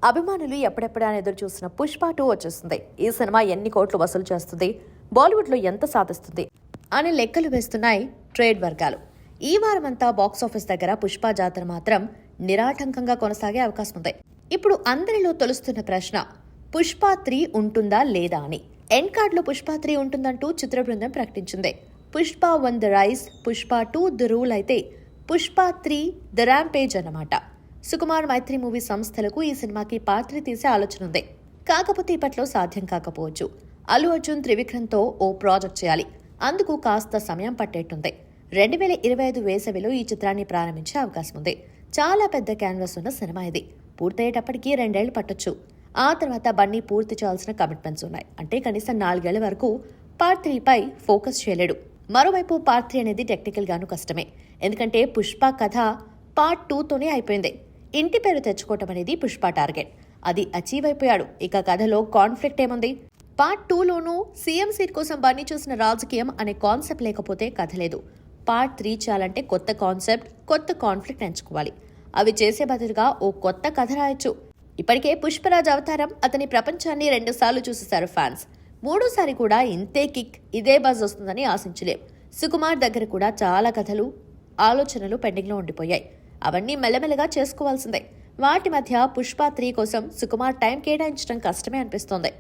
అభిమానులు ఎప్పుడెప్పుడా అని ఎదురు చూసిన పుష్ప 2 వచ్చేస్తుంది. ఈ సినిమా ఎన్ని కోట్లు వసూలు చేస్తుంది, బాలీవుడ్ లో ఎంత సాధిస్తుంది అని లెక్కలు వేస్తున్నాయి ట్రేడ్ వర్గాలు. ఈ వారమంతా బాక్సాఫీస్ దగ్గర పుష్ప జాతర మాత్రం నిరాటంకంగా కొనసాగే అవకాశం ఉంది. ఇప్పుడు అందరిలో తొలుస్తున్న ప్రశ్న పుష్ప 3 ఉంటుందా లేదా అని. ఎండ్ కార్డ్ లో పుష్ప 3 ఉంటుందంటూ చిత్ర బృందం ప్రకటించింది. Pushpa 1 the rise, Pushpa 2 the rule అయితే పుష్ప 3 ద ర్యాంపేజ్ అన్నమాట. సుకుమార్ మైత్రి మూవీ సంస్థలకు ఈ సినిమాకి పార్ట్ 3 తీసే ఆలోచన ఉంది. కాకపోతే ఇప్పట్లో సాధ్యం కాకపోవచ్చు. అల్లు అర్జున్ త్రివిక్రమ్తో ఓ ప్రాజెక్ట్ చేయాలి. అందుకు కాస్త సమయం పట్టేట్టుంది. 2025 వేసవిలో ఈ చిత్రాన్ని ప్రారంభించే అవకాశం ఉంది. చాలా పెద్ద క్యాన్వాస్ ఉన్న సినిమా ఇది. పూర్తయ్యేటప్పటికీ 2 ఏళ్లు పట్టొచ్చు. ఆ తర్వాత బన్నీ పూర్తి చేయాల్సిన కమిట్మెంట్స్ ఉన్నాయి. అంటే కనీసం 4 ఏళ్ల వరకు పార్ట్ 3 పై ఫోకస్ చేయలేడు. మరోవైపు పార్ట్ 3 అనేది టెక్నికల్ గాను కష్టమే. ఎందుకంటే పుష్ప కథ పార్ట్ 2తోనే అయిపోయింది. ఇంటి పేరు తెచ్చుకోవటం అనేది పుష్ప టార్గెట్. అది అచీవ్ అయిపోయాడు. ఇక కథలో కాన్ఫ్లిక్ట్ ఏముంది? పార్ట్ 2లోనూ సీఎం సీట్ కోసం బన్నీ చూసిన రాజకీయం అనే కాన్సెప్ట్ లేకపోతే కథ లేదు. పార్ట్ 3 చేయాలంటే కొత్త కాన్సెప్ట్, కొత్త కాన్ఫ్లిక్ట్ ఎంచుకోవాలి. అవి చేసే బదులుగా ఓ కొత్త కథ రాయొచ్చు. ఇప్పటికే పుష్పరాజ్ అవతారం అతని ప్రపంచాన్ని 2 సార్లు చూసేశారు ఫ్యాన్స్. 3సారి కూడా ఇంతే కిక్, ఇదే బజ్ వస్తుందని ఆశించలేం. సుకుమార్ దగ్గర కూడా చాలా కథలు, ఆలోచనలు పెండింగ్లో ఉండిపోయాయి. అవన్నీ మెల్లమెల్లగా చేసుకోవాల్సిందే. వాటి మధ్య పుష్ప 3 కోసం సుకుమార్ టైం కేటాయించడం కష్టమే అనిపిస్తోంది.